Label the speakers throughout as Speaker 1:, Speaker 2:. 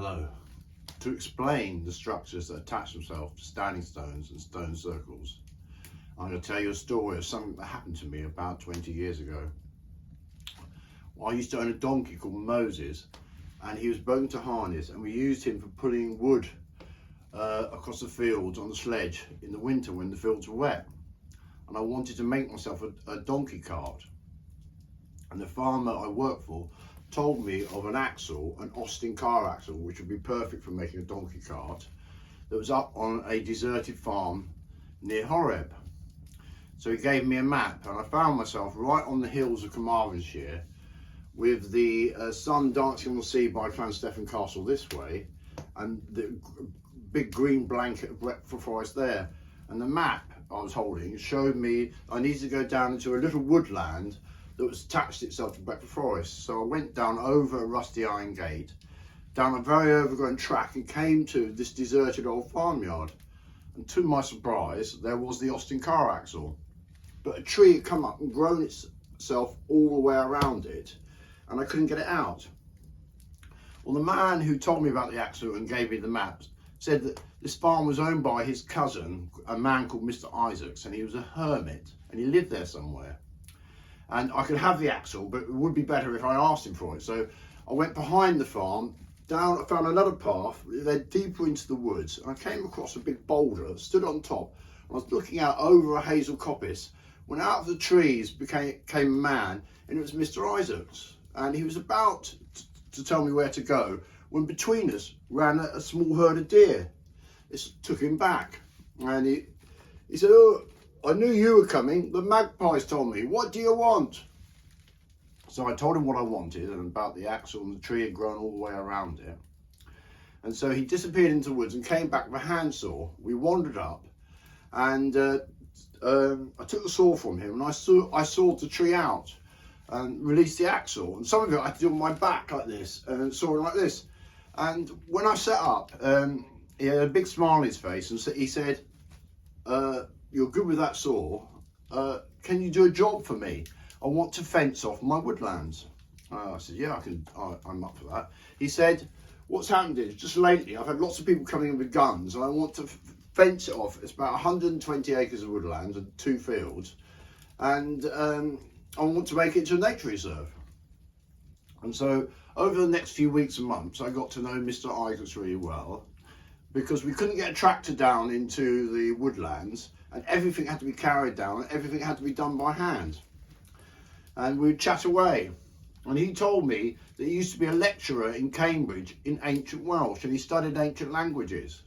Speaker 1: Hello. To explain the structures that attach themselves to standing stones and stone circles, I'm going to tell you a story of something that happened to me about 20 years ago. I used to own a donkey called Moses, and he was broken to harness, and we used him for pulling wood across the fields on the sledge in the winter when the fields were wet. And I wanted to make myself a donkey cart. And the farmer I worked for told me of an axle, an Austin car axle, which would be perfect for making a donkey cart, that was up on a deserted farm near Horeb. So he gave me a map, and I found myself right on the hills of Carmarthenshire, with the sun dancing on the sea by Llanstefan Castle this way, and the big green blanket of Breckfast Forest there. And the map I was holding showed me I needed to go down into a little woodland that was attached itself to Breckfast Forest. So I went down over a rusty iron gate, down a very overgrown track, and came to this deserted old farmyard. And to my surprise, there was the Austin car axle, but a tree had come up and grown itself all the way around it, and I couldn't get it out. Well, the man who told me about the axle and gave me the maps said that this farm was owned by his cousin, a man called Mr. Isaacs, and he was a hermit, and he lived there somewhere. And I could have the axle, but it would be better if I asked him for it. So I went behind the farm, down, I found another path, it led deeper into the woods, and I came across a big boulder that stood on top. I was looking out over a hazel coppice when out of the trees came a man, and it was Mr. Isaacs. And he was about to tell me where to go, when between us ran a small herd of deer. This took him back, and he said, "Oh, I knew you were coming. The magpies told me. What do you want?" So I told him what I wanted and about the axle, and the tree had grown all the way around it. And so he disappeared into the woods and came back with a handsaw. We wandered up, and I took the saw from him, and I sawed the tree out and released the axle. And some of it I had to do on my back like this, and saw it like this. And when I set up, he had a big smile on his face, and he said, "You're good with that saw. Can you do a job for me? I want to fence off my woodlands." I said, "Yeah, I'm up for that." He said, "What's happened is, just lately, I've had lots of people coming in with guns, and I want to fence it off. It's about 120 acres of woodland and 2 fields, and I want to make it to a nature reserve." And so over the next few weeks and months, I got to know Mr. Isaacs really well, because we couldn't get a tractor down into the woodlands, and everything had to be carried down, and everything had to be done by hand. And we'd chat away, and he told me that he used to be a lecturer in Cambridge in ancient Welsh, and he studied ancient languages.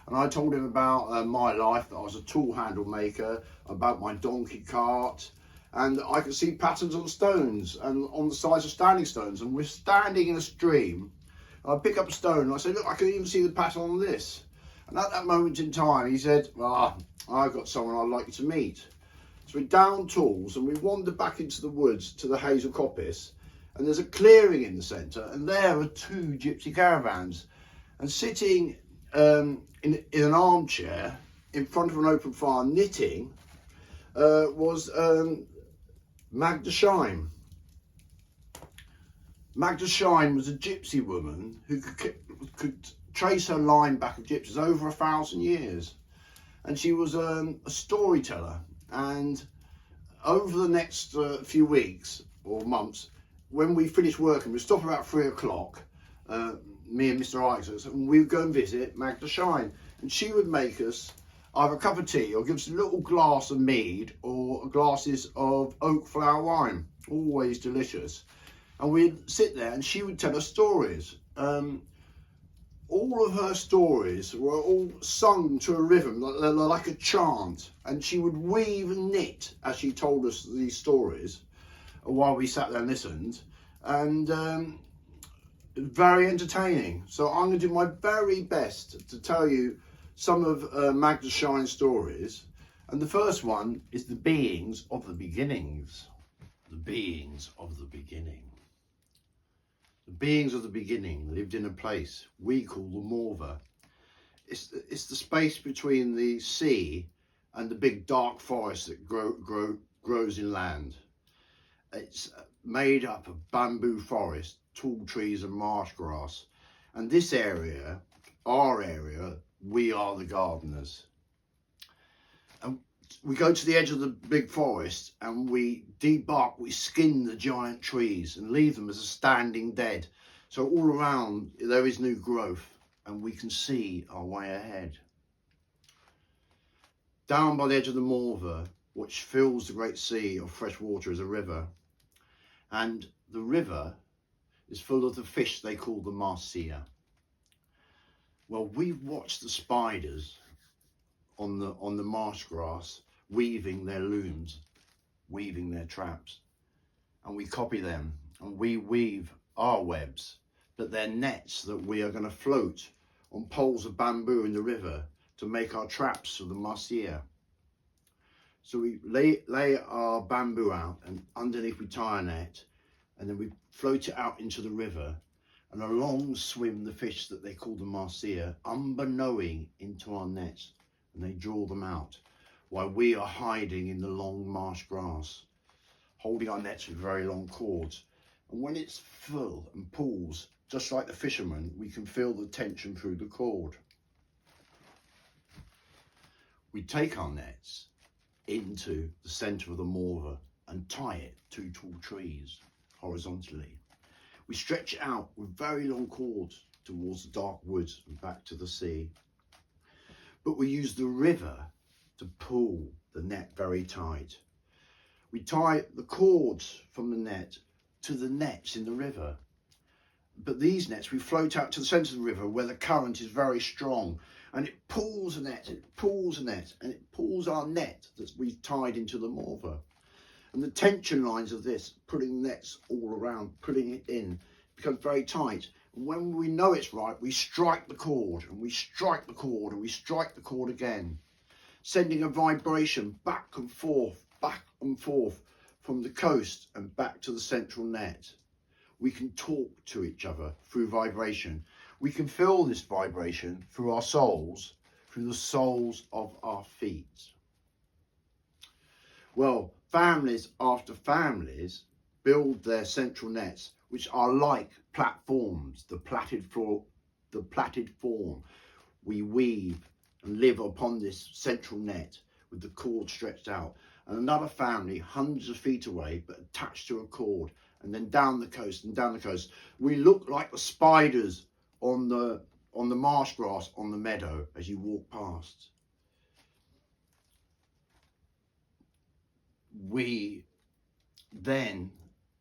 Speaker 1: And I told him about my life, that I was a tool handle maker, about my donkey cart, and I could see patterns on stones and on the sides of standing stones. And we're standing in a stream, and I pick up a stone and I say, "Look, I can even see the pattern on this." And at that moment in time, he said, "I've got someone I'd like you to meet." So we downed tools and we wandered back into the woods to the hazel coppice, and there's a clearing in the centre, and there are 2 gypsy caravans, and sitting in an armchair in front of an open fire knitting was Magda Shine. Magda Shine was a gypsy woman who could trace her line back of gypsies over 1,000 years, and she was a storyteller. And over the next few weeks or months, when we finished working, we'd stop about 3 o'clock, me and Mr. Isaacs, and we would go and visit Magda Shine, and she would make us either a cup of tea or give us a little glass of mead or glasses of oak flower wine, always delicious. And we'd sit there and she would tell us stories. All of her stories were all sung to a rhythm, like a chant, and she would weave and knit as she told us these stories while we sat there and listened, and very entertaining. So I'm going to do my very best to tell you some of Magda Shine's stories, and the first one is the beings of the beginnings. The beings of the beginning. The beings of the beginning lived in a place we call the Morva. It's the space between the sea and the big dark forest that grows inland. It's made up of bamboo forest, tall trees and marsh grass, And this area, our area, we are the gardeners. And we go to the edge of the big forest and we debark, we skin the giant trees and leave them as a standing dead. So all around there is new growth and we can see our way ahead. Down by the edge of the Morva, which fills the great sea of fresh water, is a river. And the river is full of the fish they call the marcia. Well, we've watched the spiders on the marsh grass weaving their looms, weaving their traps, and we copy them and we weave our webs, but they're nets that we are going to float on poles of bamboo in the river to make our traps for the marcia. So we lay our bamboo out and underneath we tie a net and then we float it out into the river and along swim the fish that they call the marcia, unbeknowing into our nets, and they draw them out while we are hiding in the long marsh grass, holding our nets with very long cords. And when it's full and pulls, just like the fishermen, we can feel the tension through the cord. We take our nets into the centre of the Morva and tie it to tall trees horizontally. We stretch it out with very long cords towards the dark woods and back to the sea. But we use the river to pull the net very tight. We tie the cords from the net to the nets in the river. But these nets we float out to the centre of the river where the current is very strong and it pulls a net, it pulls a net, and it pulls our net that we've tied into the Morva. And the tension lines of this, putting nets all around, putting it in, becomes very tight. And when we know it's right, we strike the cord, and we strike the cord, and we strike the cord again, sending a vibration back and forth from the coast and back to the central net. We can talk to each other through vibration. We can feel this vibration through our souls, through the soles of our feet. Well, families after families build their central nets, which are like platforms, the plaited form. We weave and live upon this central net with the cord stretched out. And another family hundreds of feet away, but attached to a cord, and then down the coast and down the coast. We look like the spiders on the marsh grass on the meadow as you walk past. We then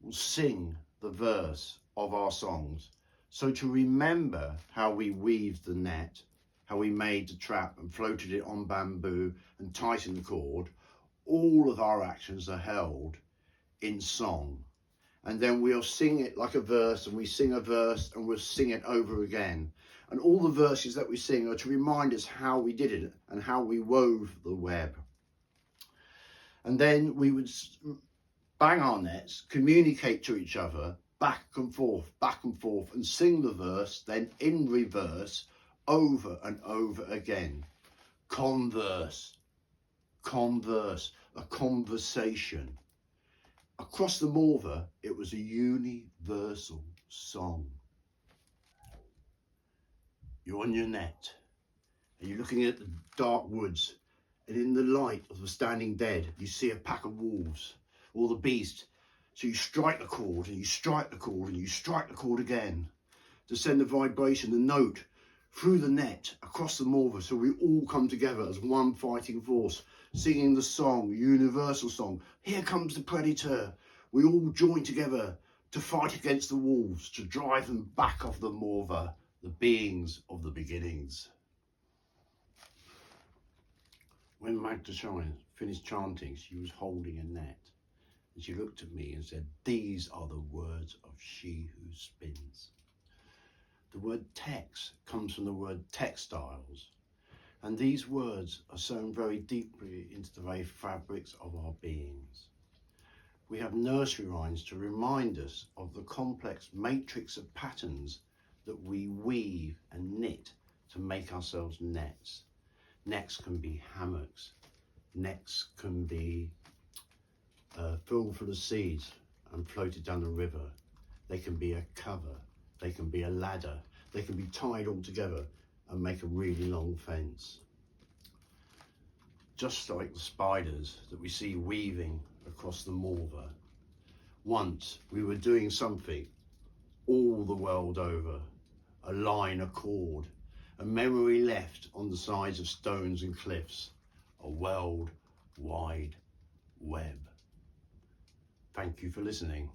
Speaker 1: will sing the verse of our songs. So to remember how we weaved the net, how we made the trap and floated it on bamboo and tightened the cord, all of our actions are held in song. And then we'll sing it like a verse, and we sing a verse and we'll sing it over again. And all the verses that we sing are to remind us how we did it and how we wove the web. And then we would bang our nets, communicate to each other, back and forth, and sing the verse, then in reverse, over and over again. Converse, a conversation. Across the Morva, it was a universal song. You're on your net, and you're looking at the dark woods, and in the light of the standing dead, you see a pack of wolves, or the beast. So you strike the cord, and you strike the cord, and you strike the cord again, to send the vibration, the note, through the net, across the Morva, so we all come together as one fighting force, singing the song, universal song. Here comes the predator. We all join together to fight against the wolves, to drive them back off the Morva, the beings of the beginnings. When Magda Shine finished chanting, she was holding a net, and she looked at me and said, "These are the words of she who spins." The word tex comes from the word textiles, and these words are sewn very deeply into the very fabrics of our beings. We have nursery rhymes to remind us of the complex matrix of patterns that we weave and knit to make ourselves nets. Nets can be hammocks. Nets can be filled full of seeds and floated down the river. They can be a cover. They can be a ladder. they can be tied all together and make a really long fence. Just like the spiders that we see weaving across the mortar. Once we were doing something all the world over, a line, a cord, a memory left on the sides of stones and cliffs, a world wide web. Thank you for listening.